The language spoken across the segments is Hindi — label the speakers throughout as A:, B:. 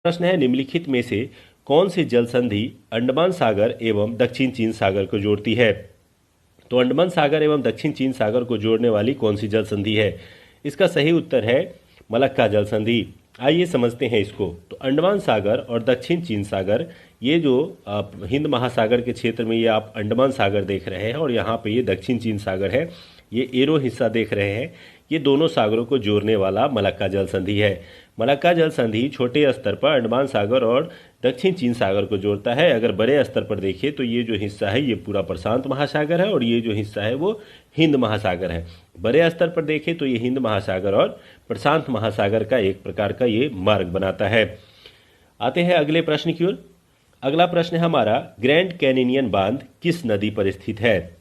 A: प्रश्न है, निम्नलिखित में से कौन सी जल संधि अंडमान सागर एवं दक्षिण चीन सागर को जोड़ती है? तो अंडमान सागर एवं दक्षिण चीन सागर को जोड़ने वाली कौन सी जल संधि है? इसका सही उत्तर है मलक्का जल संधि। आइए समझते हैं इसको। तो अंडमान सागर और दक्षिण चीन सागर, ये जो आप हिंद महासागर के क्षेत्र में ये आप अंडमान सागर देख रहे हैं और यहाँ पे ये दक्षिण चीन सागर है, ये एरो हिस्सा देख रहे हैं, ये दोनों सागरों को जोड़ने वाला मलक्का जल संधि है। मलक्का जल संधि छोटे स्तर पर अंडमान सागर और दक्षिण चीन सागर को जोड़ता है। अगर बड़े स्तर पर देखें तो ये जो हिस्सा है ये पूरा प्रशांत महासागर है और ये जो हिस्सा है वो हिंद महासागर है। बड़े स्तर पर देखें तो ये हिंद महासागर और प्रशांत महासागर का एक प्रकार का ये मार्ग बनाता है। आते हैं अगले प्रश्न की ओर। अगला प्रश्न है हमारा, ग्रैंड कैनियन बांध किस नदी पर स्थित है?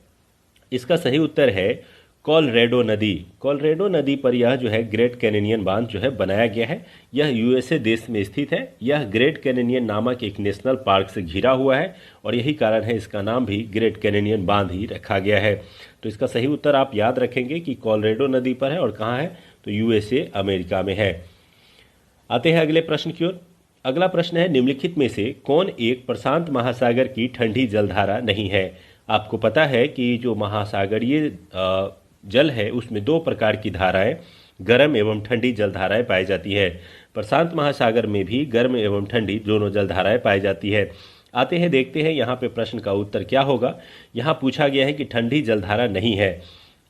A: इसका सही उत्तर है कोलोराडो नदी। कोलोराडो नदी पर यह जो है ग्रेट कैनियन बांध जो है बनाया गया है। यह यूएसए देश में स्थित है। यह ग्रेट कैनियन नामक एक नेशनल पार्क से घिरा हुआ है और यही कारण है इसका नाम भी ग्रेट कैनियन बांध ही रखा गया है। तो इसका सही उत्तर आप याद रखेंगे कि कोलोराडो नदी पर है और कहाँ है, तो यूएसए अमेरिका में है। आते हैं अगले प्रश्न की ओर। अगला प्रश्न है, निम्नलिखित में से कौन एक प्रशांत महासागर की ठंडी जलधारा नहीं है? आपको पता है कि जो महासागरीय जल है उसमें दो प्रकार की धाराएं, गर्म एवं ठंडी जलधाराएं पाई जाती है। प्रशांत महासागर में भी गर्म एवं ठंडी दोनों जलधाराएं पाई जाती है। आते हैं देखते हैं यहाँ पे प्रश्न का उत्तर क्या होगा। यहाँ पूछा गया है कि ठंडी जलधारा नहीं है।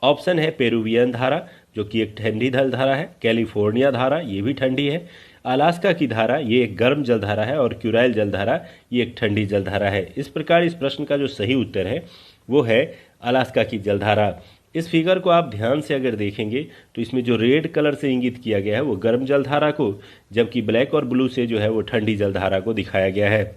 A: ऑप्शन है पेरुवियन धारा जो कि एक ठंडी जलधारा है, कैलिफोर्निया धारा ये भी ठंडी है, अलास्का की धारा ये एक गर्म जलधारा है और क्यूराइल जलधारा ये एक ठंडी जलधारा है। इस प्रकार इस प्रश्न का जो सही उत्तर है वो है अलास्का की जलधारा। इस फिगर को आप ध्यान से अगर देखेंगे तो इसमें जो रेड कलर से इंगित किया गया है वो गर्म जलधारा को, जबकि ब्लैक और ब्लू से जो है वो ठंडी जलधारा को दिखाया गया है।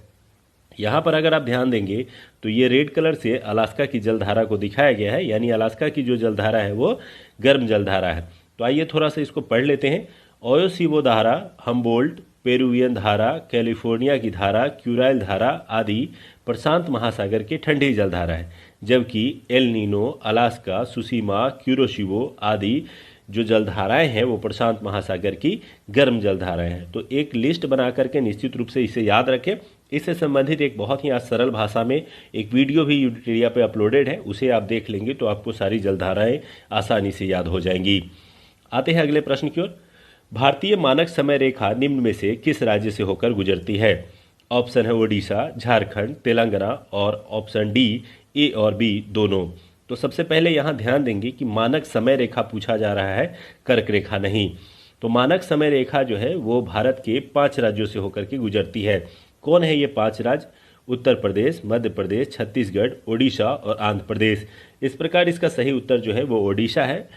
A: यहाँ पर अगर आप ध्यान देंगे तो ये रेड कलर से अलास्का की जलधारा को दिखाया गया है, यानी अलास्का की जो जलधारा है वो गर्म जलधारा है। तो आइए थोड़ा सा इसको पढ़ लेते हैं। ओयोसीबो धारा, हम्बोल्ट, पेरुवियन धारा, कैलिफोर्निया की धारा, क्यूराइल धारा आदि प्रशांत महासागर की ठंडी जलधारा है, जबकि एल नीनो, अलास्का, सुसीमा, क्यूरोशिबो आदि जो जलधाराएं हैं वो प्रशांत महासागर की गर्म जलधाराएं हैं। तो एक लिस्ट बना करके निश्चित रूप से इसे याद रखें। इससे संबंधित एक बहुत ही आज सरल भाषा में एक वीडियो भी यूट्यूब पे अपलोडेड है, उसे आप देख लेंगे तो आपको सारी जलधाराएं आसानी से याद हो जाएंगी। आते हैं अगले प्रश्न की ओर। भारतीय मानक समय रेखा निम्न में से किस राज्य से होकर गुजरती है? ऑप्शन है ओडिशा, झारखंड, तेलंगाना और ऑप्शन डी ए और बी दोनों। तो सबसे पहले यहाँ ध्यान देंगे कि मानक समय रेखा पूछा जा रहा है, कर्क रेखा नहीं। तो मानक समय रेखा जो है वो भारत के 5 राज्यों से होकर के गुजरती है। कौन है ये 5 राज्य? उत्तर प्रदेश, मध्य प्रदेश, छत्तीसगढ़, ओडिशा और आंध्र प्रदेश। इस प्रकार इसका सही उत्तर जो है वो ओडिशा है।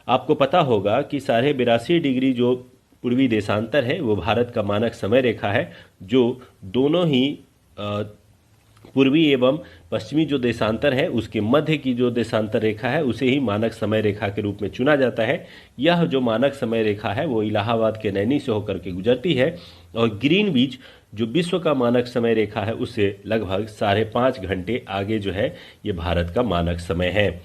A: आपको पता होगा कि 82.5 डिग्री जो पूर्वी देशांतर है वो भारत का मानक समय रेखा है, जो दोनों ही पूर्वी एवं पश्चिमी जो देशांतर है उसके मध्य की जो देशांतर रेखा है उसे ही मानक समय रेखा के रूप में चुना जाता है। यह जो मानक समय रेखा है वो इलाहाबाद के नैनी से होकर के गुजरती है और ग्रीनविच जो विश्व का मानक समय रेखा है उससे लगभग 5.5 घंटे आगे जो है ये भारत का मानक समय है।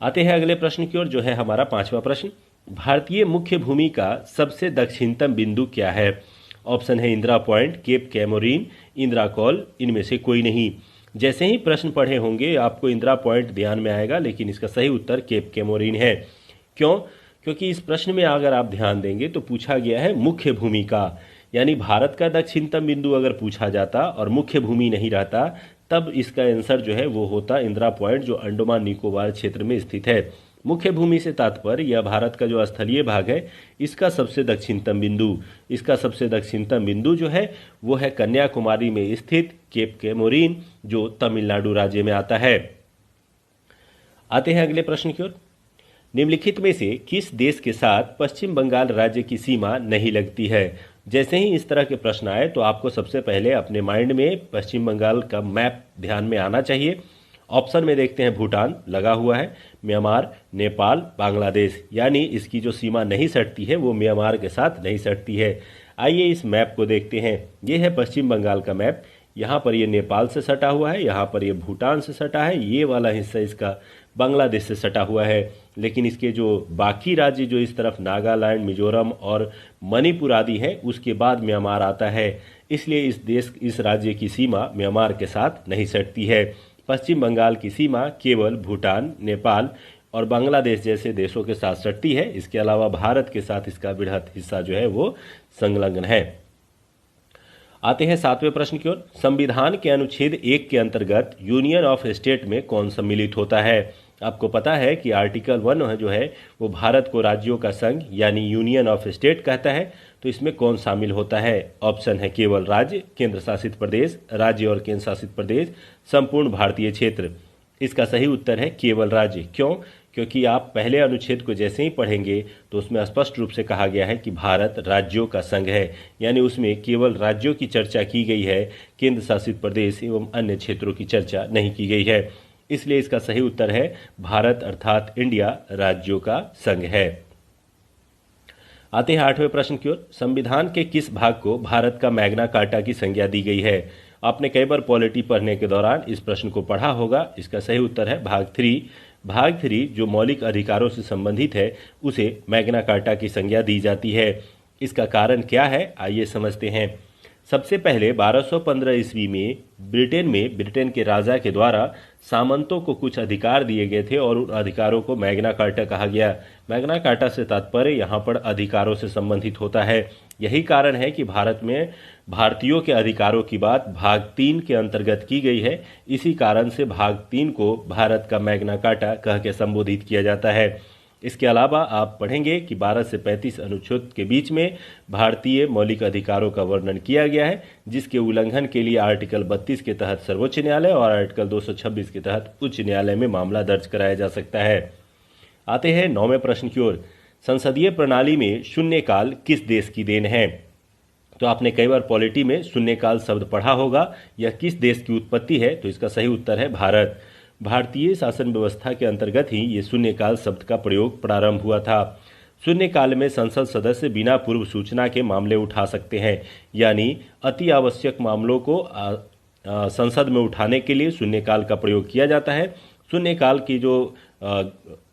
A: आते हैं अगले प्रश्न की ओर, जो है हमारा 5वां प्रश्न। भारतीय मुख्य भूमि का सबसे दक्षिणतम बिंदु क्या है? ऑप्शन है Indira Point, Cape Comorin, Indira Col, इनमें से कोई नहीं। जैसे ही प्रश्न पढ़े होंगे आपको इंदिरा पॉइंट ध्यान में आएगा, लेकिन इसका सही उत्तर केप कैमोरीन है। क्यों? क्योंकि इस प्रश्न में अगर आप ध्यान देंगे तो पूछा गया है मुख्य भूमि का, यानी भारत का दक्षिणतम बिंदु अगर पूछा जाता और मुख्य भूमि नहीं रहता तब इसका आंसर जो है वो होता इंदिरा पॉइंट, जो अंडमान निकोबार क्षेत्र में स्थित है। मुख्य भूमि से तात्पर्य यह भारत का जो स्थलीय भाग है इसका सबसे दक्षिणतम बिंदु, इसका सबसे दक्षिणतम बिंदु जो है वो है कन्याकुमारी में स्थित केप कैमोरीन, जो तमिलनाडु राज्य में आता है। आते हैं अगले प्रश्न की ओर। निम्नलिखित में से किस देश के साथ पश्चिम बंगाल राज्य की सीमा नहीं लगती है? जैसे ही इस तरह के प्रश्न आए तो आपको सबसे पहले अपने माइंड में पश्चिम बंगाल का मैप ध्यान में आना चाहिए। ऑप्शन में देखते हैं भूटान लगा हुआ है, म्यांमार, नेपाल, बांग्लादेश, यानी इसकी जो सीमा नहीं सटती है वो म्यांमार के साथ नहीं सटती है। आइए इस मैप को देखते हैं। ये है पश्चिम बंगाल का मैप। यहाँ पर ये नेपाल से सटा हुआ है, यहाँ पर ये भूटान से सटा है, ये वाला हिस्सा इसका बांग्लादेश से सटा हुआ है। लेकिन इसके जो बाकी राज्य जो इस तरफ नागालैंड, मिजोरम और मणिपुर आदि हैं, उसके बाद म्यांमार आता है। इसलिए इस राज्य की सीमा म्यांमार के साथ नहीं सटती है। पश्चिम बंगाल की सीमा केवल भूटान, नेपाल और बांग्लादेश जैसे देशों के साथ सटती है। इसके अलावा भारत के साथ इसका बृहत हिस्सा जो है वो संलग्न है। आते हैं 7वें प्रश्न की ओर। संविधान के अनुच्छेद 1 के अंतर्गत यूनियन ऑफ स्टेट में कौन सम्मिलित होता है? आपको पता है कि आर्टिकल 1 जो है वो भारत को राज्यों का संघ यानी यूनियन ऑफ स्टेट कहता है। तो इसमें कौन शामिल होता है? ऑप्शन है केवल राज्य, केंद्र शासित प्रदेश, राज्य और केंद्र शासित प्रदेश, संपूर्ण भारतीय क्षेत्र। इसका सही उत्तर है केवल राज्य। क्यों? क्योंकि आप पहले अनुच्छेद को जैसे ही पढ़ेंगे तो उसमें स्पष्ट रूप से कहा गया है कि भारत राज्यों का संघ है, यानी उसमें केवल राज्यों की चर्चा की गई है, केंद्र शासित प्रदेश एवं अन्य क्षेत्रों की चर्चा नहीं की गई है। इसलिए इसका सही उत्तर है भारत अर्थात इंडिया राज्यों का संघ है। आते हैं 8वें प्रश्न की ओर। संविधान के किस भाग को भारत का मैग्ना कार्टा की संज्ञा दी गई है? आपने कई बार पॉलिटी पढ़ने के दौरान इस प्रश्न को पढ़ा होगा। इसका सही उत्तर है भाग 3। भाग 3 जो मौलिक अधिकारों से संबंधित है उसे मैग्ना कार्टा की संज्ञा दी जाती है। इसका कारण क्या है, आइए समझते हैं। सबसे पहले 1215 ईस्वी में ब्रिटेन के राजा के द्वारा सामंतों को कुछ अधिकार दिए गए थे और उन अधिकारों को मैग्ना कार्टा कहा गया। मैग्ना कार्टा से तात्पर्य यहाँ पर अधिकारों से संबंधित होता है। यही कारण है कि भारत में भारतीयों के अधिकारों की बात भाग 3 के अंतर्गत की गई है। इसी कारण से भाग 3 को भारत का मैग्ना कार्टा कह के संबोधित किया जाता है। इसके अलावा आप पढ़ेंगे कि 12 से 35 अनुच्छेद के बीच में भारतीय मौलिक अधिकारों का वर्णन किया गया है, जिसके उल्लंघन के लिए आर्टिकल 32 के तहत सर्वोच्च न्यायालय और आर्टिकल 226 के तहत उच्च न्यायालय में मामला दर्ज कराया जा सकता है। आते हैं 9वें प्रश्न की ओर। संसदीय प्रणाली में शून्यकाल किस देश की देन है? तो आपने कई बार पॉलिटी में शून्यकाल शब्द पढ़ा होगा। यह किस देश की उत्पत्ति है? तो इसका सही उत्तर है भारत। भारतीय शासन व्यवस्था के अंतर्गत ही ये शून्यकाल शब्द का प्रयोग प्रारंभ हुआ था। शून्यकाल में संसद सदस्य बिना पूर्व सूचना के मामले उठा सकते हैं, यानी अति आवश्यक मामलों को संसद में उठाने के लिए शून्यकाल का प्रयोग किया जाता है। शून्यकाल की जो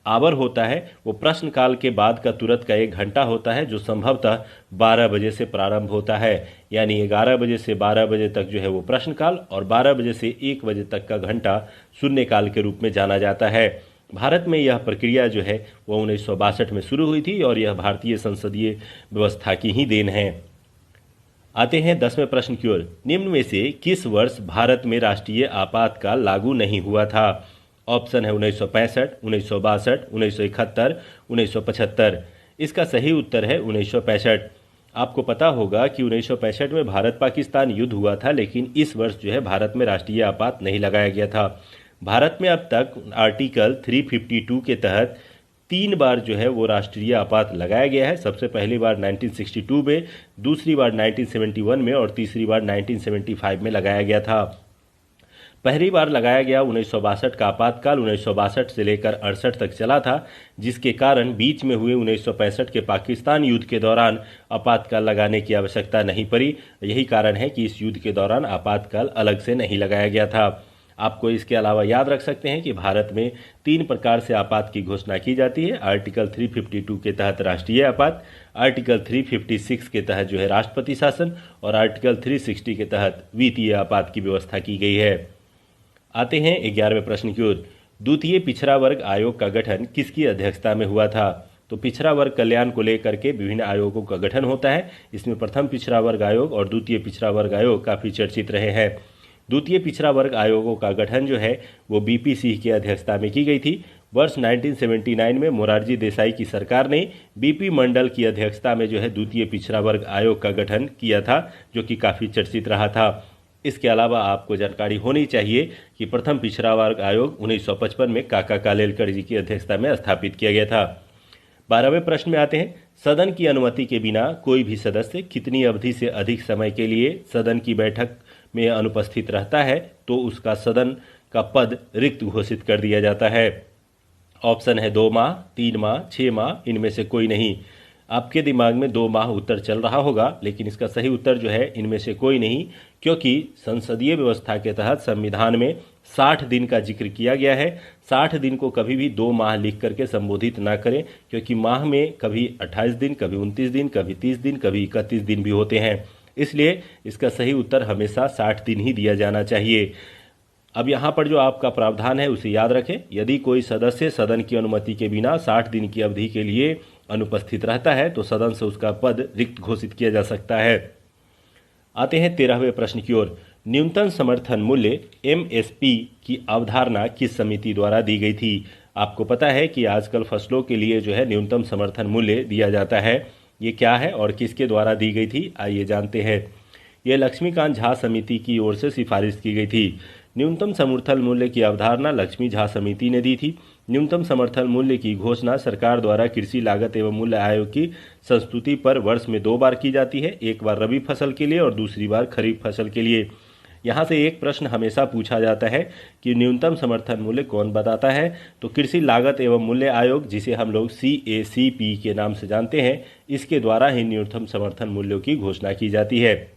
A: आवर होता है वो प्रश्नकाल के बाद का तुरंत का 1 घंटा होता है, जो संभवतः 12 बजे से प्रारंभ होता है। यानी 11 बजे से 12 बजे तक जो है वो प्रश्नकाल और 12 बजे से 1 बजे तक का घंटा शून्यकाल के रूप में जाना जाता है। भारत में यह प्रक्रिया जो है वो 1962 में शुरू हुई थी और यह भारतीय संसदीय व्यवस्था की ही देन है। आते हैं 10वें प्रश्न की ओर। निम्न में से किस वर्ष भारत में राष्ट्रीय आपातकाल लागू नहीं हुआ था? ऑप्शन है 1965, 1962, 1971, 1975। इसका सही उत्तर है 1965। आपको पता होगा कि 1965 में भारत पाकिस्तान युद्ध हुआ था, लेकिन इस वर्ष जो है भारत में राष्ट्रीय आपात नहीं लगाया गया था। भारत में अब तक आर्टिकल 352 के तहत 3 बार जो है वो राष्ट्रीय आपात लगाया गया है। सबसे पहली बार 1962 में, दूसरी बार 1971 में और तीसरी बार 1975 में लगाया गया था। पहली बार लगाया गया 1962 का आपातकाल 1962 से लेकर 68 तक चला था, जिसके कारण बीच में हुए 1965 के पाकिस्तान युद्ध के दौरान आपातकाल लगाने की आवश्यकता नहीं पड़ी। यही कारण है कि इस युद्ध के दौरान आपातकाल अलग से नहीं लगाया गया था। आपको इसके अलावा याद रख सकते हैं कि भारत में 3 प्रकार से आपात की घोषणा की जाती है। आर्टिकल 352 के तहत राष्ट्रीय आपात, आर्टिकल 356 के तहत जो है राष्ट्रपति शासन और आर्टिकल 360 के तहत वित्तीय आपात की व्यवस्था की गई है। आते हैं 11वें प्रश्न की ओर। द्वितीय पिछड़ा वर्ग आयोग का गठन किसकी अध्यक्षता में हुआ था? तो पिछड़ा वर्ग कल्याण को लेकर के विभिन्न आयोगों का गठन होता है। इसमें प्रथम पिछड़ा वर्ग आयोग और द्वितीय पिछड़ा वर्ग आयोग काफ़ी चर्चित रहे हैं। द्वितीय पिछड़ा वर्ग आयोगों का गठन जो है वो बीपी सिंह की अध्यक्षता में की गई थी। वर्ष 1979 में मोरारजी देसाई की सरकार ने बीपी मंडल की अध्यक्षता में जो है द्वितीय पिछड़ा वर्ग आयोग का गठन किया था, जो कि काफ़ी चर्चित रहा था। इसके अलावा आपको जानकारी होनी चाहिए कि प्रथम पिछड़ा वर्ग आयोग 1955 में काका कालेलकर जी की अध्यक्षता में स्थापित किया गया था। 12वें प्रश्न में आते हैं। सदन की अनुमति के बिना कोई भी सदस्य कितनी अवधि से अधिक समय के लिए सदन की बैठक में अनुपस्थित रहता है तो उसका सदन का पद रिक्त घोषित कर दिया जाता है? ऑप्शन है 2 माह, 3 माह, 6 माह, इनमें से कोई नहीं। आपके दिमाग में 2 माह उत्तर चल रहा होगा, लेकिन इसका सही उत्तर जो है इनमें से कोई नहीं, क्योंकि संसदीय व्यवस्था के तहत संविधान में 60 दिन का जिक्र किया गया है। 60 दिन को कभी भी 2 माह लिख करके संबोधित ना करें, क्योंकि माह में कभी 28 दिन, कभी 29 दिन, कभी 30 दिन, कभी 31 दिन भी होते हैं। इसलिए इसका सही उत्तर हमेशा 60 दिन ही दिया जाना चाहिए। अब यहाँ पर जो आपका प्रावधान है उसे याद रखें। यदि कोई सदस्य सदन की अनुमति के बिना 60 दिन की अवधि के लिए अनुपस्थित रहता है तो सदन से उसका पद रिक्त घोषित किया जा सकता है। आते हैं 13वें प्रश्न की ओर। न्यूनतम समर्थन मूल्य एमएसपी की अवधारणा किस समिति द्वारा दी गई थी? आपको पता है कि आजकल फसलों के लिए जो है न्यूनतम समर्थन मूल्य दिया जाता है। ये क्या है और किसके द्वारा दी गई थी, आइए जानते हैं। यह लक्ष्मीकांत झा समिति की ओर से सिफारिश की गई थी। न्यूनतम समर्थन मूल्य की अवधारणा लक्ष्मी झा समिति ने दी थी। न्यूनतम समर्थन मूल्य की घोषणा सरकार द्वारा कृषि लागत एवं मूल्य आयोग की संस्तुति पर वर्ष में 2 बार की जाती है, एक बार रबी फसल के लिए और दूसरी बार खरीफ फसल के लिए। यहाँ से एक प्रश्न हमेशा पूछा जाता है कि न्यूनतम समर्थन मूल्य कौन बताता है, तो कृषि लागत एवं मूल्य आयोग, जिसे हम लोग CACP के नाम से जानते हैं, इसके द्वारा ही न्यूनतम समर्थन मूल्यों की घोषणा की जाती है।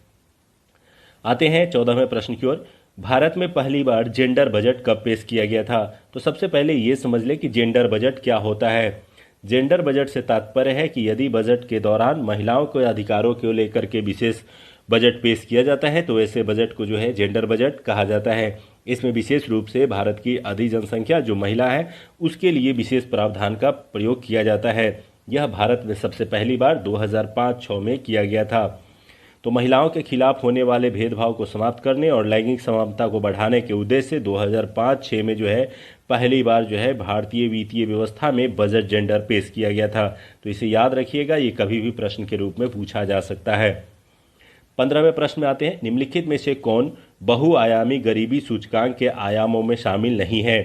A: आते हैं 14वें प्रश्न की ओर। भारत में पहली बार जेंडर बजट कब पेश किया गया था? तो सबसे पहले ये समझ लें कि जेंडर बजट क्या होता है। जेंडर बजट से तात्पर्य है कि यदि बजट के दौरान महिलाओं के अधिकारों को लेकर के विशेष बजट पेश किया जाता है तो ऐसे बजट को जो है जेंडर बजट कहा जाता है। इसमें विशेष रूप से भारत की आधी जनसंख्या जो महिला है उसके लिए विशेष प्रावधान का प्रयोग किया जाता है। यह भारत में सबसे पहली बार 2005-06 में किया गया था। तो महिलाओं के खिलाफ होने वाले भेदभाव को समाप्त करने और लैंगिक समानता को बढ़ाने के उद्देश्य से 2005-06 में जो है पहली बार जो है भारतीय वित्तीय व्यवस्था में बजट जेंडर पेश किया गया था। तो इसे याद रखिएगा, ये कभी भी प्रश्न के रूप में पूछा जा सकता है। 15वें प्रश्न में आते हैं। निम्नलिखित में से कौन बहुआयामी गरीबी सूचकांक के आयामों में शामिल नहीं है?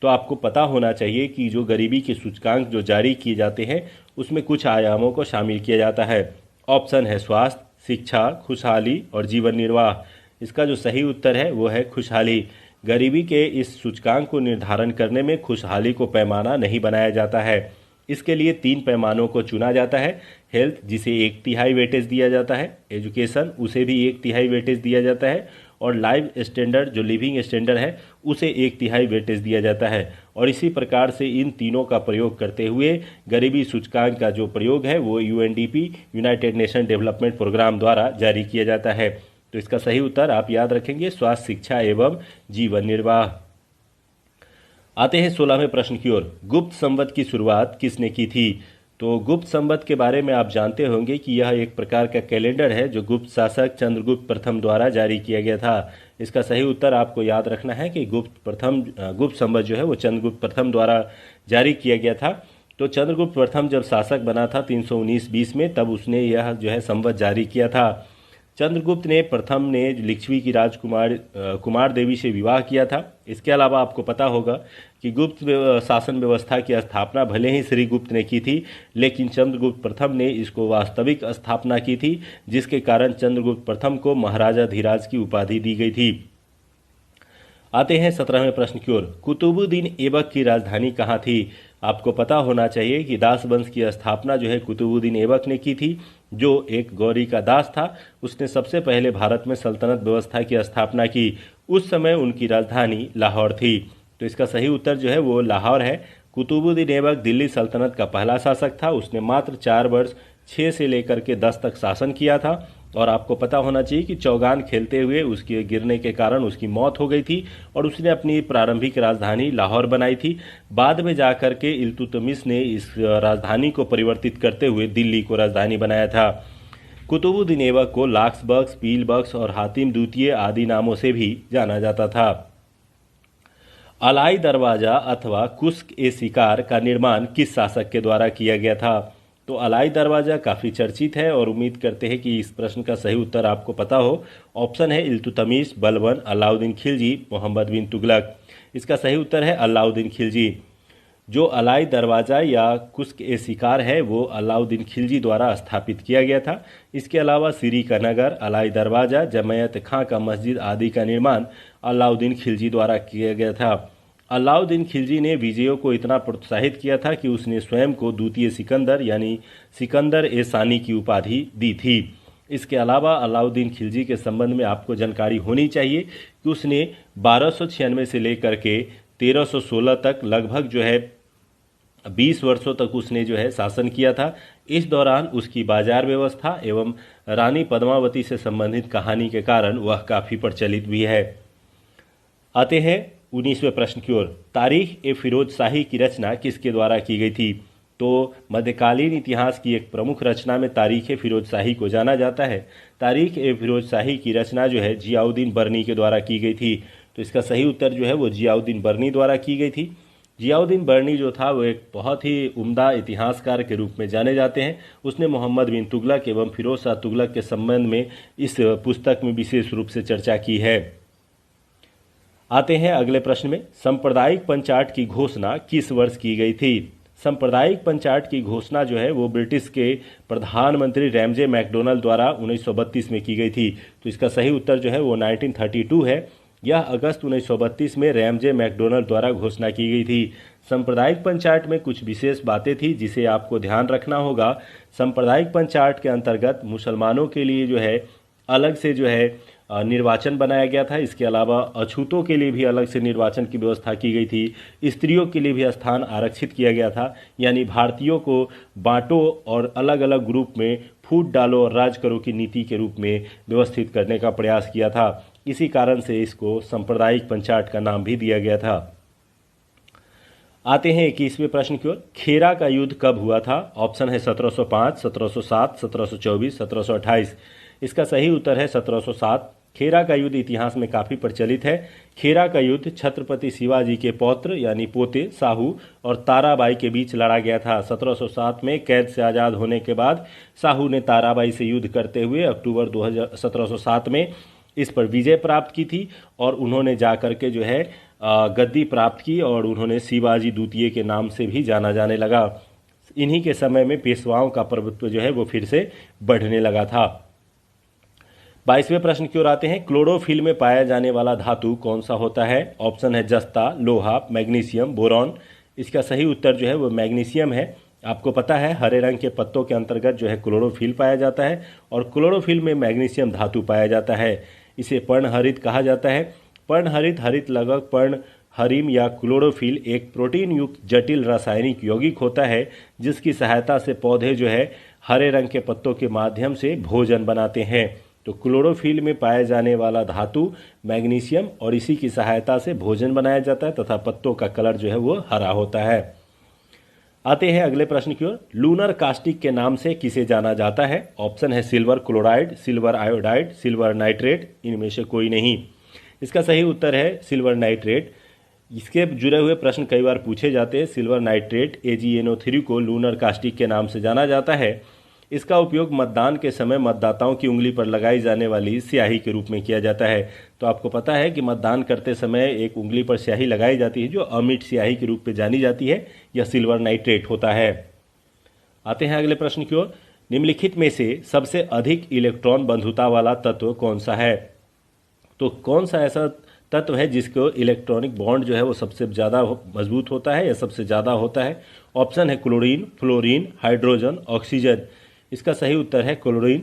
A: तो आपको पता होना चाहिए कि जो गरीबी के सूचकांक जो जारी किए जाते हैं उसमें कुछ आयामों को शामिल किया जाता है। ऑप्शन है स्वास्थ्य, शिक्षा, खुशहाली और जीवन निर्वाह। इसका जो सही उत्तर है वो है खुशहाली। गरीबी के इस सूचकांक को निर्धारण करने में खुशहाली को पैमाना नहीं बनाया जाता है। इसके लिए 3 पैमानों को चुना जाता है। हेल्थ, जिसे 1/3 वेटेज दिया जाता है। एजुकेशन, उसे भी 1/3 वेटेज दिया जाता है। और लाइफ स्टैंडर्ड, जो लिविंग स्टैंडर्ड है, उसे 1/3 वेटेज दिया जाता है। और इसी प्रकार से इन तीनों का प्रयोग करते हुए गरीबी सूचकांक का जो प्रयोग है वो UNDP, United Nation development programme द्वारा जारी किया जाता है। तो इसका सही उत्तर आप याद रखेंगे, स्वास्थ्य, शिक्षा एवं जीवन निर्वाह। आते हैं 16वें प्रश्न की ओर। गुप्त संवत की शुरुआत किसने की थी? तो गुप्त संवत के बारे में आप जानते होंगे कि यह एक प्रकार का कैलेंडर है जो गुप्त शासक चंद्रगुप्त प्रथम द्वारा जारी किया गया था। इसका सही उत्तर आपको याद रखना है कि गुप्त संवत जो है वो चंद्रगुप्त प्रथम द्वारा जारी किया गया था। तो चंद्रगुप्त प्रथम जब शासक बना था 319-20 में, तब उसने यह जो है संवत जारी किया था। चंद्रगुप्त ने प्रथम ने लिच्छवी की कुमार देवी से विवाह किया था। इसके अलावा आपको पता होगा कि गुप्त शासन व्यवस्था की स्थापना भले ही श्री गुप्त ने की थी, लेकिन चंद्रगुप्त प्रथम ने इसको वास्तविक स्थापना की थी, जिसके कारण चंद्रगुप्त प्रथम को महाराजा धीराज की उपाधि दी गई थी। आते हैं 17वें प्रश्न की ओर। कुतुबुद्दीन ऐबक की राजधानी कहाँ थी? आपको पता होना चाहिए कि दास वंश की स्थापना जो है कुतुबुद्दीन ऐबक ने की थी, जो एक गौरी का दास था। उसने सबसे पहले भारत में सल्तनत व्यवस्था की स्थापना की। उस समय उनकी राजधानी लाहौर थी। तो इसका सही उत्तर जो है वो लाहौर है। कुतुबुद्दीन ऐबक दिल्ली सल्तनत का पहला शासक था। उसने मात्र 4 वर्ष 6 से लेकर के 10 तक शासन किया था। और आपको पता होना चाहिए कि चौगान खेलते हुए उसके गिरने के कारण उसकी मौत हो गई थी और उसने अपनी प्रारंभिक राजधानी लाहौर बनाई थी। बाद में जाकर के इल्तुतमिश ने इस राजधानी को परिवर्तित करते हुए दिल्ली को राजधानी बनाया था। कुतुबुद्दीन ऐबक को लाक्स बख्श, पील बख्श और हातिम द्वितीय आदि नामों से भी जाना जाता था। अलाई दरवाजा अथवा कुश्क-ए-शिकार का निर्माण किस शासक के द्वारा किया गया था? तो अलाई दरवाज़ा काफ़ी चर्चित है और उम्मीद करते हैं कि इस प्रश्न का सही उत्तर आपको पता हो। ऑप्शन है इल्तुतमिश, बलबन, अलाउद्दीन खिलजी, मोहम्मद बिन तुगलक। इसका सही उत्तर है अलाउद्दीन खिलजी। जो अलाई दरवाज़ा या कुश्क-ए-शिकार है वो अलाउद्दीन खिलजी द्वारा स्थापित किया गया था। इसके अलावा सिरी का नगर, अलाई दरवाज़ा, जमैयत खां का मस्जिद आदि का निर्माण अलाउद्दीन खिलजी द्वारा किया गया था। अलाउद्दीन खिलजी ने विजयों को इतना प्रोत्साहित किया था कि उसने स्वयं को द्वितीय सिकंदर यानी सिकंदर ए सानी की उपाधि दी थी। इसके अलावा अलाउद्दीन खिलजी के संबंध में आपको जानकारी होनी चाहिए कि उसने 1296 से लेकर के 1316 तक लगभग जो है 20 वर्षों तक उसने जो है शासन किया था। इस दौरान उसकी बाजार व्यवस्था एवं रानी पद्मावती से संबंधित कहानी के कारण वह काफ़ी प्रचलित भी है। आते हैं 19वें प्रश्न की ओर। तारीख ए फिरोज शाही की रचना किसके द्वारा की गई थी? तो मध्यकालीन इतिहास की एक प्रमुख रचना में तारीख ए फिरोज शाही को जाना जाता है। तारीख ए फिरोज शाही की रचना जो है जियाउद्दीन बर्नी के द्वारा की गई थी। तो इसका सही उत्तर जो है वो जियाउद्दीन बर्नी द्वारा की गई थी। जियाउद्दीन बर्नी जो था वो एक बहुत ही उम्दा इतिहासकार के रूप में जाने जाते हैं। उसने मोहम्मद बिन तुगलक एवं फिरोज शाह तुगलक के संबंध में इस पुस्तक में विशेष रूप से चर्चा की है। आते हैं अगले प्रश्न में। सांप्रदायिक पंचाट की घोषणा किस वर्ष की गई थी? सांप्रदायिक पंचाट की घोषणा जो है वो ब्रिटिश के प्रधानमंत्री रैमजे मैकडोनल्ड द्वारा 1932 में की गई थी। तो इसका सही उत्तर जो है वो 1932 है। यह अगस्त 1932 में रैमजे मैकडोनल्ड द्वारा घोषणा की गई थी। सांप्रदायिक पंचाट में कुछ विशेष बातें थी जिसे आपको ध्यान रखना होगा। सांप्रदायिक पंचाट के अंतर्गत मुसलमानों के लिए जो है अलग से जो है निर्वाचन बनाया गया था। इसके अलावा अछूतों के लिए भी अलग से निर्वाचन की व्यवस्था की गई थी। स्त्रियों के लिए भी स्थान आरक्षित किया गया था, यानी भारतीयों को बांटो और अलग अलग ग्रुप में फूट डालो और राज करो की नीति के रूप में व्यवस्थित करने का प्रयास किया था। इसी कारण से इसको सांप्रदायिक पंचाट का नाम भी दिया गया था। आते हैं 21वें प्रश्न की ओर। खेरा का युद्ध कब हुआ था? ऑप्शन है 1705, 1707, 1724, 1728। इसका सही उत्तर है 1707। खेरा का युद्ध इतिहास में काफ़ी प्रचलित है। खेरा का युद्ध छत्रपति शिवाजी के पौत्र यानी पोते साहू और ताराबाई के बीच लड़ा गया था। 1707 में कैद से आज़ाद होने के बाद साहू ने ताराबाई से युद्ध करते हुए अक्टूबर 1707 में इस पर विजय प्राप्त की थी और उन्होंने जा कर के जो है गद्दी प्राप्त की और उन्होंने शिवाजी द्वितीय के नाम से भी जाना जाने लगा। इन्हीं के समय में पेशवाओं का प्रभुत्व जो है वो फिर से बढ़ने लगा था। 22वें प्रश्न की ओर आते हैं। क्लोरोफिल में पाया जाने वाला धातु कौन सा होता है? ऑप्शन है जस्ता, लोहा, मैग्नीशियम, बोरॉन। इसका सही उत्तर जो है वो मैग्नीशियम है। आपको पता है हरे रंग के पत्तों के अंतर्गत जो है क्लोरोफिल पाया जाता है और क्लोरोफिल में मैग्नीशियम धातु पाया जाता है। इसे पर्णहरित कहा जाता है। पर्णहरित हरित लगभग पर्णहरिम या क्लोरोफिल एक प्रोटीन युक्त जटिल रासायनिक यौगिक होता है जिसकी सहायता से पौधे जो है हरे रंग के पत्तों के माध्यम से भोजन बनाते हैं। तो क्लोरोफिल में पाए जाने वाला धातु मैग्नीशियम और इसी की सहायता से भोजन बनाया जाता है तथा पत्तों का कलर जो है वो हरा होता है। आते हैं अगले प्रश्न की ओर। लूनर कास्टिक के नाम से किसे जाना जाता है? ऑप्शन है silver chloride, silver iodide, silver nitrate. इनमें से कोई नहीं। इसका सही उत्तर है सिल्वर नाइट्रेट। इसके जुड़े हुए प्रश्न कई बार पूछे जाते हैं। सिल्वर नाइट्रेट AgNO3 को लूनर कास्टिक के नाम से जाना जाता है। इसका उपयोग मतदान के समय मतदाताओं की उंगली पर लगाई जाने वाली स्याही के रूप में किया जाता है। तो आपको पता है कि मतदान करते समय एक उंगली पर स्याही लगाई जाती है जो अमिट स्याही के रूप में जानी जाती है। यह सिल्वर नाइट्रेट होता है। आते हैं अगले प्रश्न की ओर। निम्नलिखित में से सबसे अधिक इलेक्ट्रॉन बंधुता वाला तत्व कौन सा है? तो कौन सा ऐसा तत्व है जिसको इलेक्ट्रॉनिक बॉन्ड जो है वो सबसे ज़्यादा मजबूत होता है या सबसे ज़्यादा होता है? ऑप्शन है क्लोरीन, फ्लोरीन, हाइड्रोजन, ऑक्सीजन। इसका सही उत्तर है क्लोरीन।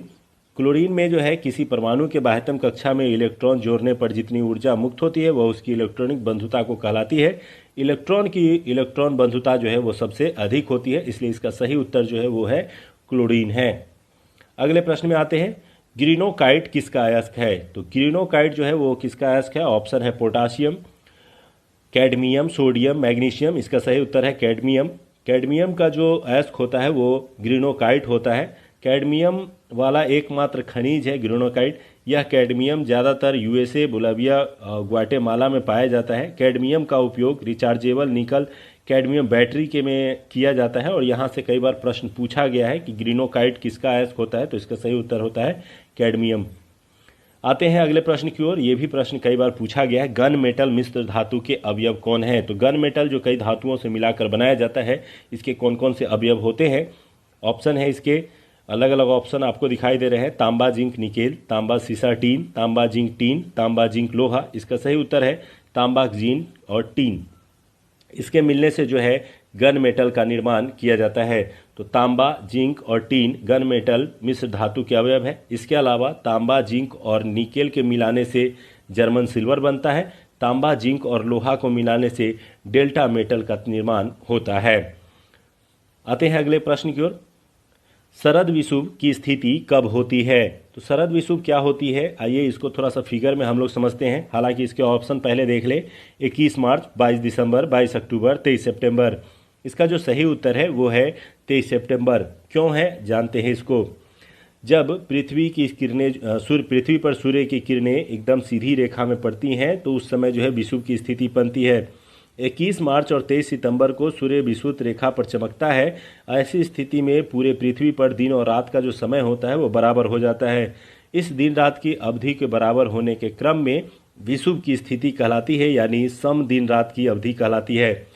A: क्लोरीन में जो है किसी परमाणु के बाह्यतम कक्षा में इलेक्ट्रॉन जोड़ने पर जितनी ऊर्जा मुक्त होती है वह उसकी इलेक्ट्रॉनिक बंधुता को कहलाती है। इलेक्ट्रॉन की इलेक्ट्रॉन बंधुता जो है वो सबसे अधिक होती है, इसलिए इसका सही उत्तर जो है वो है क्लोरीन है। अगले प्रश्न में आते हैं। ग्रीनोकाइट किसका अयस्क है? तो ग्रीनोकाइट जो है वो किसका अयस्क है? ऑप्शन है पोटासियम, कैडमियम, सोडियम, मैग्नीशियम। इसका सही उत्तर है कैडमियम। कैडमियम का जो अयस्क होता है वो ग्रीनोकाइट होता है। कैडमियम वाला एकमात्र खनिज है ग्रीनोकाइट। यह कैडमियम ज़्यादातर USA, बोलिविया, ग्वाटेमाला में पाया जाता है। कैडमियम का उपयोग रिचार्जेबल निकल कैडमियम बैटरी के में किया जाता है और यहाँ से कई बार प्रश्न पूछा गया है कि ग्रीनोकाइट किसका अयस्क होता है, तो इसका सही उत्तर होता है कैडमियम। आते हैं अगले प्रश्न की ओर। ये भी प्रश्न कई बार पूछा गया है। गन मेटल मिश्र धातु के अवयव कौन है? तो गन मेटल जो कई धातुओं से मिलाकर बनाया जाता है, इसके कौन कौन से अवयव होते हैं? ऑप्शन है इसके अलग अलग ऑप्शन आपको दिखाई दे रहे हैं। तांबा, जिंक, निकेल, तांबा, सीसा, टीन, तांबा, जिंक, टीन, तांबा, जिंक, लोहा। इसका सही उत्तर है तांबा, जिंक और टीन। इसके मिलने से जो है गन मेटल का निर्माण किया जाता है? तो तांबा, जिंक और टीन गन मेटल मिश्र धातु के अवयव है। इसके अलावा तांबा, जिंक और निकेल के मिलाने से जर्मन सिल्वर बनता है। तांबा, जिंक और लोहा को मिलाने से डेल्टा मेटल का निर्माण होता है। आते हैं अगले प्रश्न की ओर। शरद विषुव की स्थिति कब होती है? तो शरद विषुव क्या होती है, आइए इसको थोड़ा सा फिगर में हम लोग समझते हैं। हालांकि इसके ऑप्शन पहले देख ले। 21 मार्च, 22 दिसंबर, 22 अक्टूबर, 23 सितंबर। इसका जो सही उत्तर है वो है 23 सितंबर। क्यों है, जानते हैं इसको। जब पृथ्वी की किरणें पृथ्वी पर सूर्य की किरणें एकदम सीधी रेखा में पड़ती हैं तो उस समय जो है विषुव की स्थिति बनती है। 21 मार्च और 23 सितंबर को सूर्य विषुवत रेखा पर चमकता है। ऐसी स्थिति में पूरे पृथ्वी पर दिन और रात का जो समय होता है वो बराबर हो जाता है। इस दिन रात की अवधि के बराबर होने के क्रम में विषुव की स्थिति कहलाती है, यानी सम दिन रात की अवधि कहलाती है।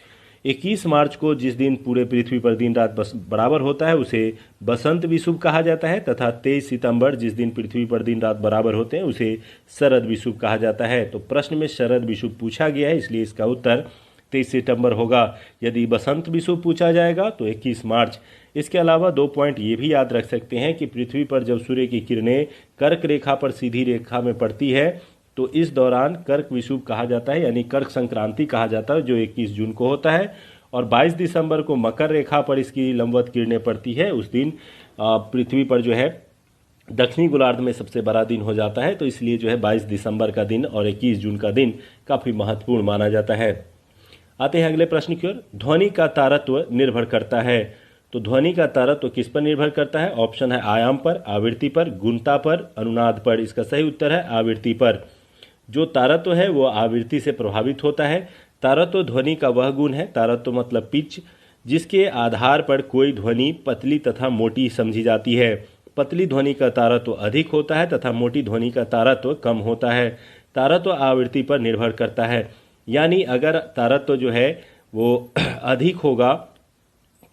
A: 21 मार्च को जिस दिन पूरे पृथ्वी पर दिन रात बराबर होता है उसे बसंत विषुव कहा जाता है, तथा 23 सितंबर जिस दिन पृथ्वी पर दिन रात बराबर होते हैं उसे शरद विषुव कहा जाता है। तो प्रश्न में शरद विषुव पूछा गया है, इसलिए इसका उत्तर 23 सितंबर होगा। यदि बसंत विषुव पूछा जाएगा तो 21 मार्च। इसके अलावा 2 पॉइंट ये भी याद रख सकते हैं कि पृथ्वी पर जब सूर्य की किरणें कर्क रेखा पर सीधी रेखा में पड़ती है तो इस दौरान कर्क विषुव कहा जाता है, यानी कर्क संक्रांति कहा जाता है, जो 21 जून को होता है। और 22 दिसंबर को मकर रेखा पर इसकी लंबवत किरणें पड़ती है। उस दिन पृथ्वी पर जो है दक्षिणी गोलार्ध में सबसे बड़ा दिन हो जाता है, तो इसलिए जो है 22 दिसंबर का दिन और 21 जून का दिन काफ़ी महत्वपूर्ण माना जाता है। आते हैं अगले प्रश्न की ओर। ध्वनि का तारत्व निर्भर करता है। तो ध्वनि का तारत्व किस पर निर्भर करता है? ऑप्शन है आयाम पर, आवृत्ति पर, गुणता पर, अनुनाद पर। इसका सही उत्तर है आवृत्ति पर। जो तारत्व है वो आवृत्ति से प्रभावित होता है। तारत्व ध्वनि का वह गुण है, तारत्व मतलब पिच, जिसके आधार पर कोई ध्वनि पतली तथा मोटी समझी जाती है। पतली ध्वनि का तारत्व अधिक होता है तथा मोटी ध्वनि का तारत्व कम होता है। तारत्व आवृत्ति पर निर्भर करता है, यानी अगर तारत्व जो है वो अधिक होगा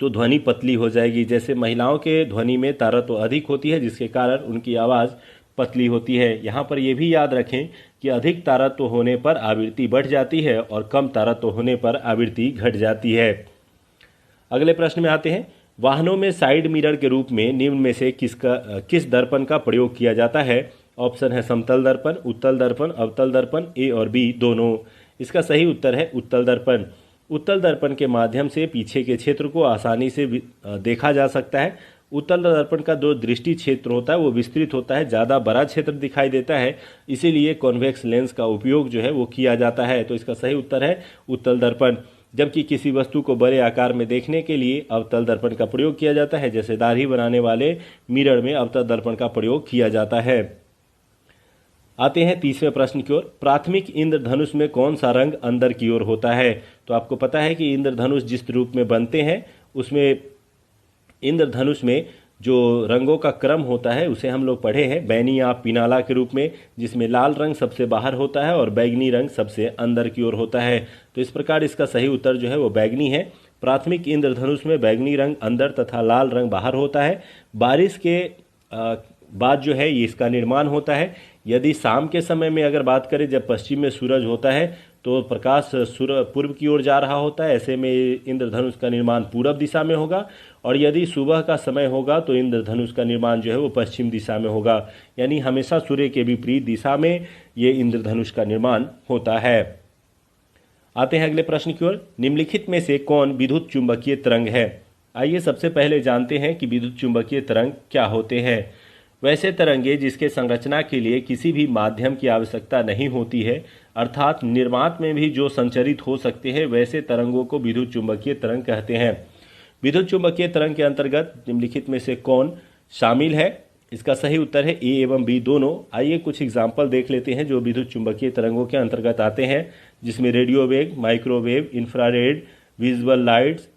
A: तो ध्वनि पतली हो जाएगी। जैसे महिलाओं के ध्वनि में तारत्व अधिक होती है जिसके कारण उनकी आवाज़ पतली होती है। यहाँ पर यह भी याद रखें कि अधिक तारत्व होने पर आवृत्ति बढ़ जाती है और कम तारत्व होने पर आवृत्ति घट जाती है। अगले प्रश्न में आते हैं। वाहनों में साइड मिरर के रूप में निम्न में से किस दर्पण का प्रयोग किया जाता है? ऑप्शन है समतल दर्पण, उत्तल दर्पण, अवतल दर्पण, ए और बी दोनों। इसका सही उत्तर है उत्तल दर्पण। उत्तल दर्पण के माध्यम से पीछे के क्षेत्र को आसानी से देखा जा सकता है। उत्तल दर्पण का जो दृष्टि क्षेत्र होता है वो विस्तृत होता है, ज़्यादा बड़ा क्षेत्र दिखाई देता है, इसीलिए कॉन्वेक्स लेंस का उपयोग जो है वो किया जाता है। तो इसका सही उत्तर है उत्तल दर्पण। जबकि किसी वस्तु को बड़े आकार में देखने के लिए अवतल दर्पण का प्रयोग किया जाता है, जैसे दाढ़ी बनाने वाले मिरर में अवतल दर्पण का प्रयोग किया जाता है। आते हैं तीसरे प्रश्न की ओर। प्राथमिक इंद्रधनुष में कौन सा रंग अंदर की ओर होता है? तो आपको पता है कि इंद्रधनुष जिस रूप में बनते हैं उसमें इंद्रधनुष में जो रंगों का क्रम होता है उसे हम लोग पढ़े हैं बैनी या पिनाला के रूप में, जिसमें लाल रंग सबसे बाहर होता है और बैगनी रंग सबसे अंदर की ओर होता है। तो इस प्रकार इसका सही उत्तर जो है वो बैगनी है। प्राथमिक इंद्रधनुष में बैगनी रंग अंदर तथा लाल रंग बाहर होता है। बारिश के बाद जो है ये इसका निर्माण होता है। यदि शाम के समय में अगर बात करें, जब पश्चिम में सूरज होता है तो प्रकाश पूर्व की ओर जा रहा होता है, ऐसे में इंद्रधनुष का निर्माण पूरब दिशा में होगा। और यदि सुबह का समय होगा तो इंद्रधनुष का निर्माण जो है वो पश्चिम दिशा में होगा, यानी हमेशा सूर्य के विपरीत दिशा में ये इंद्रधनुष का निर्माण होता है। आते हैं अगले प्रश्न की ओर। निम्नलिखित में से कौन विद्युत चुंबकीय तरंग है? आइए सबसे पहले जानते हैं कि विद्युत चुंबकीय तरंग क्या होते हैं। वैसे तरंगे जिसके संरचना के लिए किसी भी माध्यम की आवश्यकता नहीं होती है, अर्थात निर्वात में भी जो संचरित हो सकते हैं, वैसे तरंगों को विद्युत चुंबकीय तरंग कहते हैं। विद्युत चुंबकीय तरंग के अंतर्गत निम्नलिखित में से कौन शामिल है? इसका सही उत्तर है ए एवं बी दोनों। आइए कुछ एग्जाम्पल देख लेते हैं जो विद्युत चुंबकीय तरंगों के अंतर्गत आते हैं, जिसमें radio wave, microwave, infrared, visual lights,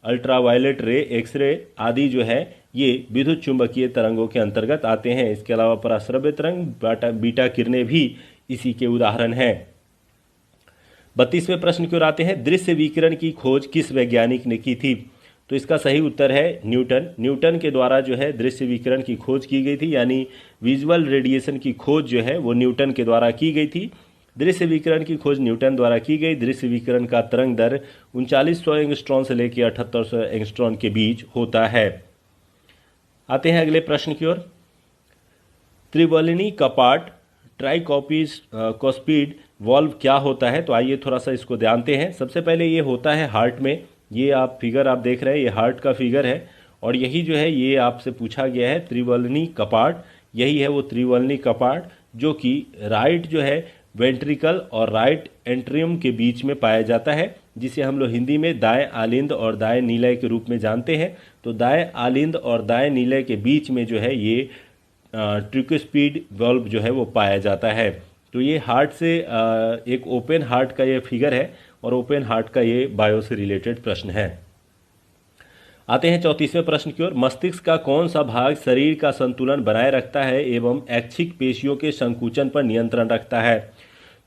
A: ultraviolet रे, एक्सरे आदि जो है ये विद्युत चुंबकीय तरंगों के अंतर्गत आते हैं। इसके अलावा पराश्रव्य तरंग, बीटा किरणें भी इसी के उदाहरण हैं। 32वें प्रश्न की ओर आते हैं। दृश्य विकिरण की खोज किस वैज्ञानिक ने की थी? तो इसका सही उत्तर है न्यूटन। न्यूटन के द्वारा जो है दृश्य विकिरण की खोज की गई थी, यानी विजुअल रेडिएशन की खोज जो है वो न्यूटन के द्वारा की गई थी। दृश्य विकिरण की खोज न्यूटन द्वारा की गई। दृश्य विकिरण का तरंग दर 3900 एंगस्ट्रॉन से लेकर 7800 एंगस्ट्रॉन के बीच होता है। आते हैं अगले प्रश्न की ओर। त्रिवलिनी कपाट ट्राइकॉपीज कॉस्पीड वॉल्व क्या होता है? तो आइए थोड़ा सा इसको जानते हैं। सबसे पहले ये होता है हार्ट में। ये आप फिगर आप देख रहे हैं, ये हार्ट का फिगर है और यही जो है ये आपसे पूछा गया है त्रिवलिनी कपाट। यही है वो त्रिवलिनी कपाट जो कि राइट जो है वेंट्रिकल और राइट एंट्रियम के बीच में पाया जाता है, जिसे हम लोग हिंदी में दाएं आलिंद और दाएं नीलय के रूप में जानते हैं। तो दाएं आलिंद और दाएं नीलय के बीच में जो है ये ट्रिक्योस्पीड वाल्व जो है वो पाया जाता है। तो ये हार्ट से एक ओपन हार्ट का ये फिगर है और ओपन हार्ट का ये बायो से रिलेटेड प्रश्न है। आते हैं 34वें प्रश्न की ओर। मस्तिष्क का कौन सा भाग शरीर का संतुलन बनाए रखता है एवं ऐच्छिक पेशियों के संकुचन पर नियंत्रण रखता है?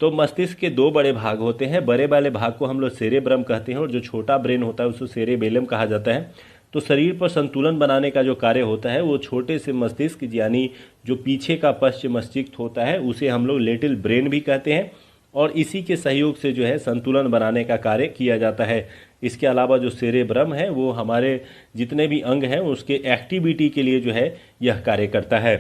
A: तो मस्तिष्क के दो बड़े भाग होते हैं। बड़े वाले भाग को हम लोग सेरेब्रम कहते हैं और जो छोटा ब्रेन होता है उसको सेरेबेलम कहा जाता है। तो शरीर पर संतुलन बनाने का जो कार्य होता है वो छोटे से मस्तिष्क यानी जो पीछे का पश्च मस्तिष्क होता है उसे हम लोग लिटिल ब्रेन भी कहते हैं और इसी के सहयोग से जो है संतुलन बनाने का कार्य किया जाता है। इसके अलावा जो सेरेब्रम है वो हमारे जितने भी अंग हैं उसके एक्टिविटी के लिए जो है यह कार्य करता है।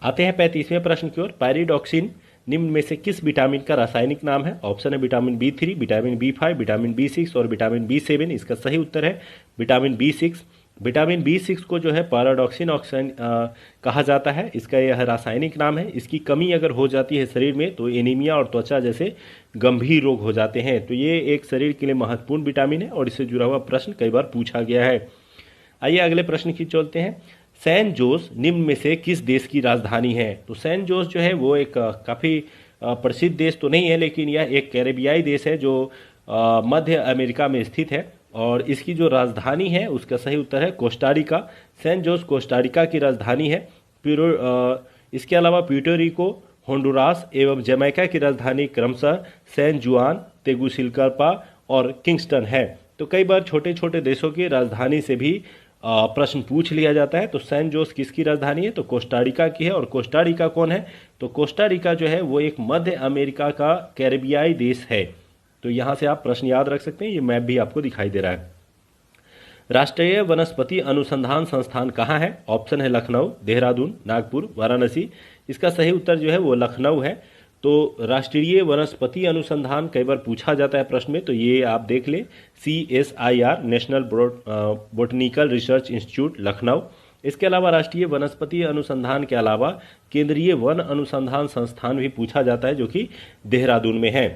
A: आते हैं 35वें प्रश्न की ओर। पायरिडॉक्सिन निम्न में से किस विटामिन का रासायनिक नाम है? ऑप्शन है vitamin B3, vitamin B5, vitamin B6 और विटामिन B7। इसका सही उत्तर है विटामिन B6। विटामिन B6 को जो है पैराडॉक्सिन ऑक्सीन कहा जाता है। इसका यह रासायनिक नाम है। इसकी कमी अगर हो जाती है शरीर में तो एनीमिया और त्वचा जैसे गंभीर रोग हो जाते हैं। तो ये एक शरीर के लिए महत्वपूर्ण विटामिन है और इससे जुड़ा हुआ प्रश्न कई बार पूछा गया है। आइए अगले प्रश्न की चलते हैं। सैन जोस निम्न में से किस देश की राजधानी है? तो सैन जोस जो है वो एक काफ़ी प्रसिद्ध देश तो नहीं है, लेकिन यह एक कैरेबियाई देश है जो मध्य अमेरिका में स्थित है और इसकी जो राजधानी है उसका सही उत्तर है कोस्टारिका। सैन जोस कोस्टारिका की राजधानी है। इसके अलावा प्यूर्टोरिको, होंडुरास एवं जमैका की राजधानी क्रमशः सैन जुआन, तेगुसिलकल्पा और किंगस्टन है। तो कई बार छोटे छोटे देशों की राजधानी से भी प्रश्न पूछ लिया जाता है। तो सैन जोस किसकी राजधानी है? तो कोस्टारिका की है। और कोस्टारिका कौन है? तो कोस्टारिका जो है वो एक मध्य अमेरिका का कैरेबियाई देश है। तो यहाँ से आप प्रश्न याद रख सकते हैं। ये मैप भी आपको दिखाई दे रहा है। राष्ट्रीय वनस्पति अनुसंधान संस्थान कहाँ है? ऑप्शन है लखनऊ, देहरादून, नागपुर, वाराणसी। इसका सही उत्तर जो है वो लखनऊ है। तो राष्ट्रीय वनस्पति अनुसंधान कई बार पूछा जाता है प्रश्न में, तो ये आप देख लें CSIR national botanical research institute Lucknow. इसके अलावा राष्ट्रीय वनस्पति अनुसंधान के अलावा केंद्रीय वन अनुसंधान संस्थान भी पूछा जाता है जो कि देहरादून में है।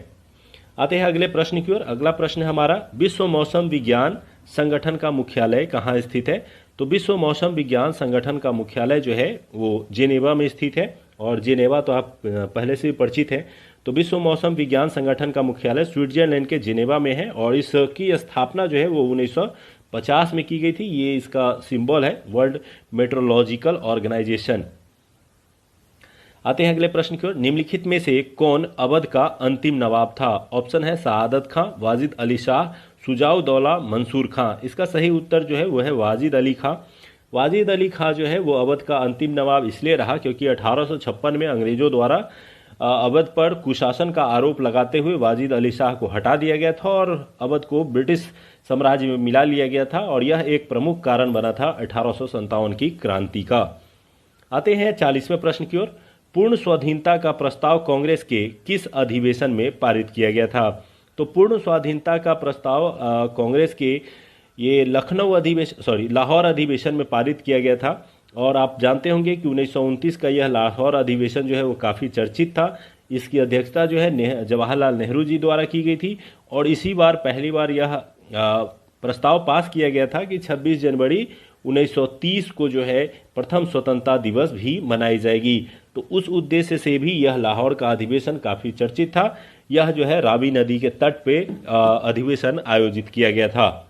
A: आते हैं अगले प्रश्न की ओर। अगला प्रश्न है हमारा, विश्व मौसम विज्ञान संगठन का मुख्यालय कहाँ स्थित है? तो विश्व मौसम विज्ञान संगठन का मुख्यालय जो है वो जेनेवा में स्थित है और जेनेवा तो आप पहले से भी परिचित हैं। तो विश्व मौसम विज्ञान संगठन का मुख्यालय स्विट्जरलैंड के जेनेवा में है और इसकी स्थापना जो है वो 1950 में की गई थी। ये इसका सिंबल है वर्ल्ड मेट्रोलॉजिकल ऑर्गेनाइजेशन। आते हैं अगले प्रश्न की ओर। निम्नलिखित में से कौन अवध का अंतिम नवाब था? ऑप्शन है सआदत खां, वाजिद अली शाह, शुजाउद्दौला, मंसूर खां। इसका सही उत्तर जो है वो है वाजिद अली खां। वाजिद अली खां जो है वो अवध का अंतिम नवाब इसलिए रहा क्योंकि 1856 में अंग्रेजों द्वारा अवध पर कुशासन का आरोप लगाते हुए वाजिद अली शाह को हटा दिया गया था और अवध को ब्रिटिश साम्राज्य में मिला लिया गया था और यह एक प्रमुख कारण बना था 1857 की क्रांति का। आते हैं 40वें प्रश्न की ओर। पूर्ण स्वाधीनता का प्रस्ताव कांग्रेस के किस अधिवेशन में पारित किया गया था? तो पूर्ण स्वाधीनता का प्रस्ताव कांग्रेस के ये लाहौर अधिवेशन में पारित किया गया था और आप जानते होंगे कि 1929 का यह लाहौर अधिवेशन जो है वो काफ़ी चर्चित था। इसकी अध्यक्षता जो है जवाहरलाल नेहरू जी द्वारा की गई थी और इसी बार पहली बार यह प्रस्ताव पास किया गया था कि 26 जनवरी 1930 को जो है प्रथम स्वतंत्रता दिवस भी मनाई जाएगी। तो उस उद्देश्य से भी यह लाहौर का अधिवेशन काफ़ी चर्चित था। यह जो है रावी नदी के तट पे अधिवेशन आयोजित किया गया था।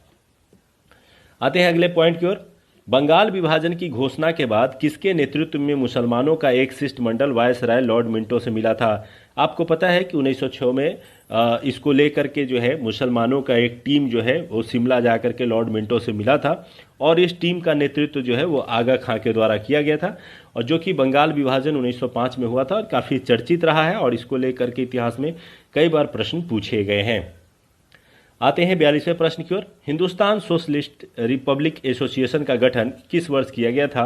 A: आते हैं अगले पॉइंट की ओर। बंगाल विभाजन की घोषणा के बाद किसके नेतृत्व में मुसलमानों का एक शिष्टमंडल वायसराय लॉर्ड मिंटो से मिला था? आपको पता है कि 1906 में इसको लेकर के जो है मुसलमानों का एक टीम जो है वो शिमला जा कर के लॉर्ड मिंटो से मिला था और इस टीम का नेतृत्व जो है वो आगा खां के द्वारा किया गया था और जो कि बंगाल विभाजन 1905 में हुआ था और काफ़ी चर्चित रहा है और इसको लेकर के इतिहास में कई बार प्रश्न पूछे गए हैं। आते हैं 42वें प्रश्न की ओर। हिंदुस्तान सोशलिस्ट रिपब्लिक एसोसिएशन का गठन किस वर्ष किया गया था?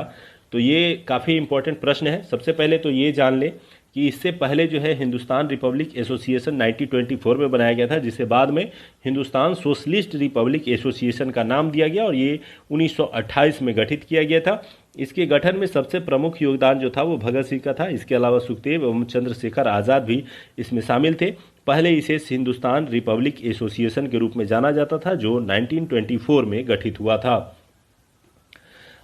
A: तो ये काफ़ी इंपॉर्टेंट प्रश्न है। सबसे पहले तो ये जान लें कि इससे पहले जो है हिंदुस्तान रिपब्लिक एसोसिएशन 1924 में बनाया गया था, जिसे बाद में हिंदुस्तान सोशलिस्ट रिपब्लिक एसोसिएशन का नाम दिया गया और ये 1928 में गठित किया गया था। इसके गठन में सबसे प्रमुख योगदान जो था वो भगत सिंह का था। इसके अलावा सुखदेव एवं चंद्रशेखर आज़ाद भी इसमें शामिल थे। पहले इसे हिंदुस्तान रिपब्लिक एसोसिएशन के रूप में जाना जाता था जो 1924 में गठित हुआ था।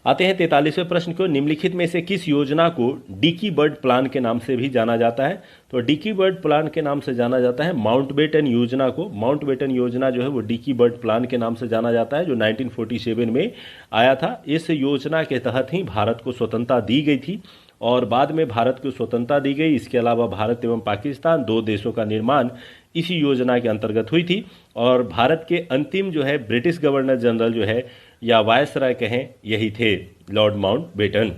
A: आते हैं 43वें प्रश्न को। निम्नलिखित में से किस योजना को डिकी बर्ड प्लान के नाम से भी जाना जाता है? तो डिकी बर्ड प्लान के नाम से जाना जाता है माउंटबेटन योजना को। माउंटबेटन योजना जो है वो डिकी बर्ड प्लान के नाम से जाना जाता है जो 1947 में आया था। इस योजना के तहत ही भारत को स्वतंत्रता दी गई थी और बाद में भारत को स्वतंत्रता दी गई। इसके अलावा भारत एवं पाकिस्तान दो देशों का निर्माण इसी योजना के अंतर्गत हुई थी और भारत के अंतिम जो है ब्रिटिश गवर्नर जनरल जो है या वायसराय कहें यही थे, लॉर्ड माउंटबेटन।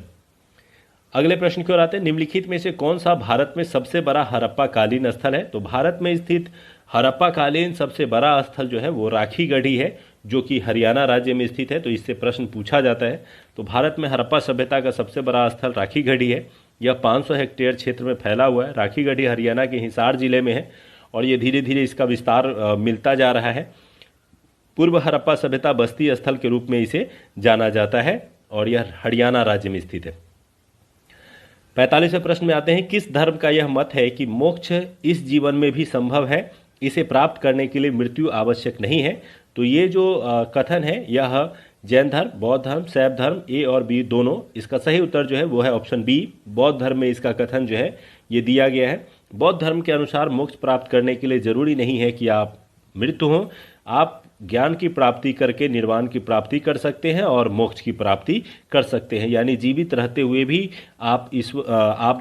A: अगले प्रश्न की ओर आते हैं। निम्नलिखित में से कौन सा भारत में सबसे बड़ा हड़प्पा कालीन स्थल है? तो भारत में स्थित हड़प्पा कालीन सबसे बड़ा स्थल जो है वो राखी गढ़ी है जो कि हरियाणा राज्य में स्थित है। तो इससे प्रश्न पूछा जाता है। तो भारत में हड़प्पा सभ्यता का सबसे बड़ा स्थल राखी गढ़ी है। यह 500 हेक्टेयर क्षेत्र में फैला हुआ है। राखी गढ़ी हरियाणा के हिसार जिले में है और ये धीरे धीरे इसका विस्तार मिलता जा रहा है। पूर्व हड़प्पा सभ्यता बस्ती स्थल के रूप में इसे जाना जाता है और यह हरियाणा राज्य में स्थित है। 45वें प्रश्न में आते हैं। किस धर्म का यह मत है कि मोक्ष इस जीवन में भी संभव है, इसे प्राप्त करने के लिए मृत्यु आवश्यक नहीं है? तो ये जो कथन है यह जैन धर्म, बौद्ध धर्म, शैव धर्म ए और बी दोनों। इसका सही उत्तर जो है वो है ऑप्शन बी, बौद्ध धर्म में इसका कथन जो है ये दिया गया है। बौद्ध धर्म के अनुसार मोक्ष प्राप्त करने के लिए जरूरी नहीं है कि आप मृत्यु हों, आप ज्ञान की प्राप्ति करके निर्वाण की प्राप्ति कर सकते हैं और मोक्ष की प्राप्ति कर सकते हैं। यानी जीवित रहते हुए भी आप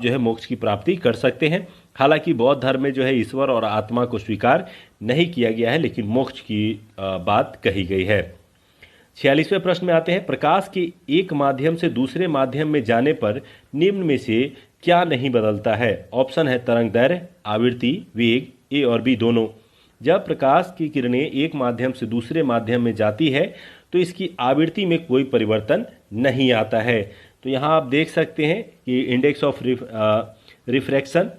A: जो है मोक्ष की प्राप्ति कर सकते हैं। हालांकि बौद्ध धर्म में जो है ईश्वर और आत्मा को स्वीकार नहीं किया गया है, लेकिन मोक्ष की बात कही गई है। 46वें प्रश्न में आते हैं। प्रकाश के एक माध्यम से दूसरे माध्यम में जाने पर निम्न में से क्या नहीं बदलता है? ऑप्शन है तरंग दैर्घ्य, आवृत्ति, वेग, ए और बी दोनों। जब प्रकाश की किरणें एक माध्यम से दूसरे माध्यम में जाती है तो इसकी आवृत्ति में कोई परिवर्तन नहीं आता है। तो यहाँ आप देख सकते हैं कि index of refraction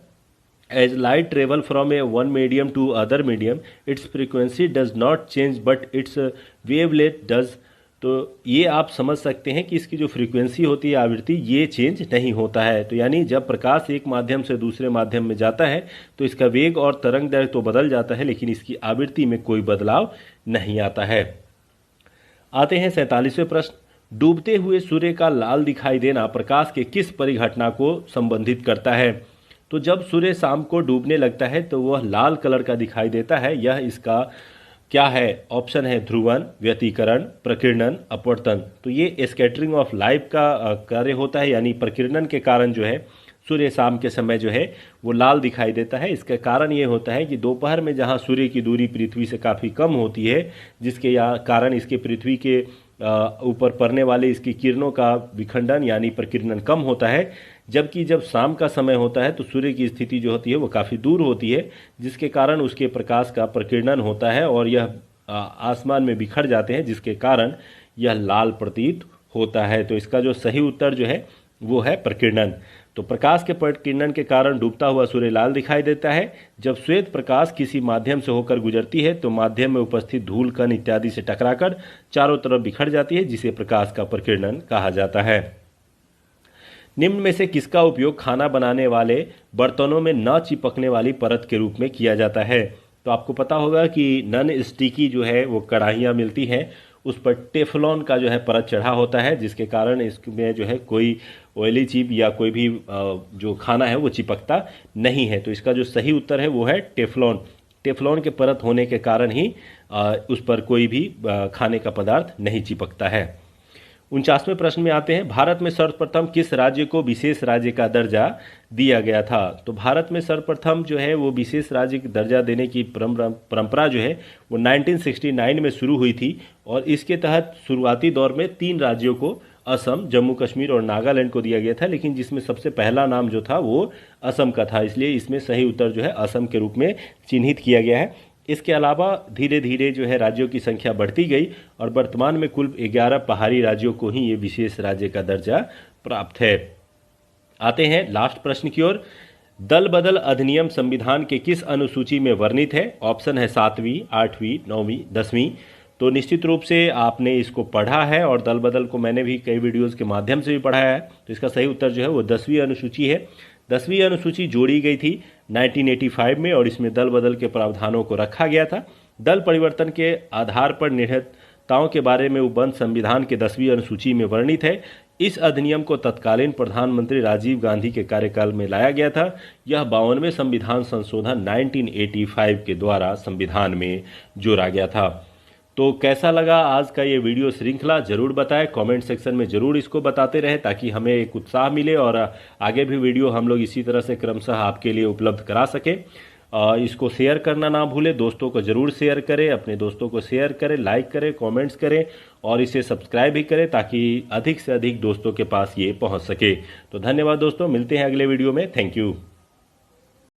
A: as light travel from a one medium to other medium its frequency does not change but its wavelet does. तो ये आप समझ सकते हैं कि इसकी जो फ्रीक्वेंसी होती है आवृत्ति ये चेंज नहीं होता है। तो यानी जब प्रकाश एक माध्यम से दूसरे माध्यम में जाता है तो इसका वेग और तरंग दैर्घ्य तो बदल जाता है लेकिन इसकी आवृत्ति में कोई बदलाव नहीं आता है। आते हैं 47वें प्रश्न। डूबते हुए सूर्य का लाल दिखाई देना प्रकाश के किस परिघटना को संबंधित करता है? तो जब सूर्य शाम को डूबने लगता है तो वह लाल कलर का दिखाई देता है। यह इसका क्या है? ऑप्शन है ध्रुवन, व्यतिकरण, प्रकीर्णन, अपवर्तन। तो ये स्कैटरिंग ऑफ लाइट का कार्य होता है, यानी प्रकीर्णन के कारण जो है सूर्य शाम के समय जो है वो लाल दिखाई देता है। इसका कारण ये होता है कि दोपहर में जहाँ सूर्य की दूरी पृथ्वी से काफ़ी कम होती है जिसके कारण इसके पृथ्वी के ऊपर पड़ने वाले इसकी किरणों का विखंडन यानी प्रकीर्णन कम होता है, जबकि जब शाम का समय होता है तो सूर्य की स्थिति जो होती है वो काफ़ी दूर होती है जिसके कारण उसके प्रकाश का प्रकीर्णन होता है और यह आसमान में बिखर जाते हैं जिसके कारण यह लाल प्रतीत होता है। तो इसका जो सही उत्तर जो है वो है प्रकीर्णन। तो प्रकाश के प्रकीर्णन के कारण डूबता हुआ सूर्य लाल दिखाई देता है। जब श्वेत प्रकाश किसी माध्यम से होकर गुजरती है तो माध्यम में उपस्थित धूल कण इत्यादि से टकराकर चारों तरफ बिखर जाती है जिसे प्रकाश का प्रकीर्णन कहा जाता है। निम्न में से किसका उपयोग खाना बनाने वाले बर्तनों में न चिपकने वाली परत के रूप में किया जाता है? तो आपको पता होगा कि नॉन स्टिकी जो है वो कढ़ाइयाँ मिलती हैं, उस पर टेफलॉन का जो है परत चढ़ा होता है जिसके कारण इसमें जो है कोई ऑयली चीज या कोई भी जो खाना है वो चिपकता नहीं है। तो इसका जो सही उत्तर है वो है टेफलॉन। टेफलॉन के परत होने के कारण ही उस पर कोई भी खाने का पदार्थ नहीं चिपकता है। 49वें प्रश्न में आते हैं, भारत में सर्वप्रथम किस राज्य को विशेष राज्य का दर्जा दिया गया था? तो भारत में सर्वप्रथम जो है वो विशेष राज्य का दर्जा देने की परंपरा जो है वो 1969 में शुरू हुई थी और इसके तहत शुरुआती दौर में 3 राज्यों को, असम, जम्मू कश्मीर और नागालैंड को दिया गया था, लेकिन जिसमें सबसे पहला नाम जो था वो असम का था, इसलिए इसमें सही उत्तर जो है असम के रूप में चिन्हित किया गया है। इसके अलावा धीरे धीरे जो है राज्यों की संख्या बढ़ती गई और वर्तमान में कुल 11 पहाड़ी राज्यों को ही ये विशेष राज्य का दर्जा प्राप्त है। आते हैं लास्ट प्रश्न की ओर। दल बदल अधिनियम संविधान के किस अनुसूची में वर्णित है? ऑप्शन है 7वीं, 8वीं, 9वीं, 10वीं। तो निश्चित रूप से आपने इसको पढ़ा है और दल बदल को मैंने भी कई वीडियोस के माध्यम से भी पढ़ा है, तो इसका सही उत्तर जो है वो 10वीं अनुसूची है। 10वीं अनुसूची जोड़ी गई थी 1985 में और इसमें दल बदल के प्रावधानों को रखा गया था। दल परिवर्तन के आधार पर निहिताओं के बारे में उपबंध संविधान के 10वीं अनुसूची में वर्णित है। इस अधिनियम को तत्कालीन प्रधानमंत्री राजीव गांधी के कार्यकाल में लाया गया था। यह 52वें संविधान संशोधन 1985 के द्वारा संविधान में जोड़ा गया था। तो कैसा लगा आज का ये वीडियो श्रृंखला, जरूर बताएं, कमेंट सेक्शन में जरूर इसको बताते रहें ताकि हमें एक उत्साह मिले और आगे भी वीडियो हम लोग इसी तरह से क्रमशः आपके लिए उपलब्ध करा सकें। इसको शेयर करना ना भूलें, दोस्तों को जरूर शेयर करें, अपने दोस्तों को शेयर करें, लाइक करें, कमेंट्स करें और इसे सब्सक्राइब भी करें ताकि अधिक से अधिक दोस्तों के पास ये पहुंच सके। तो धन्यवाद दोस्तों, मिलते हैं अगले वीडियो में। Thank you.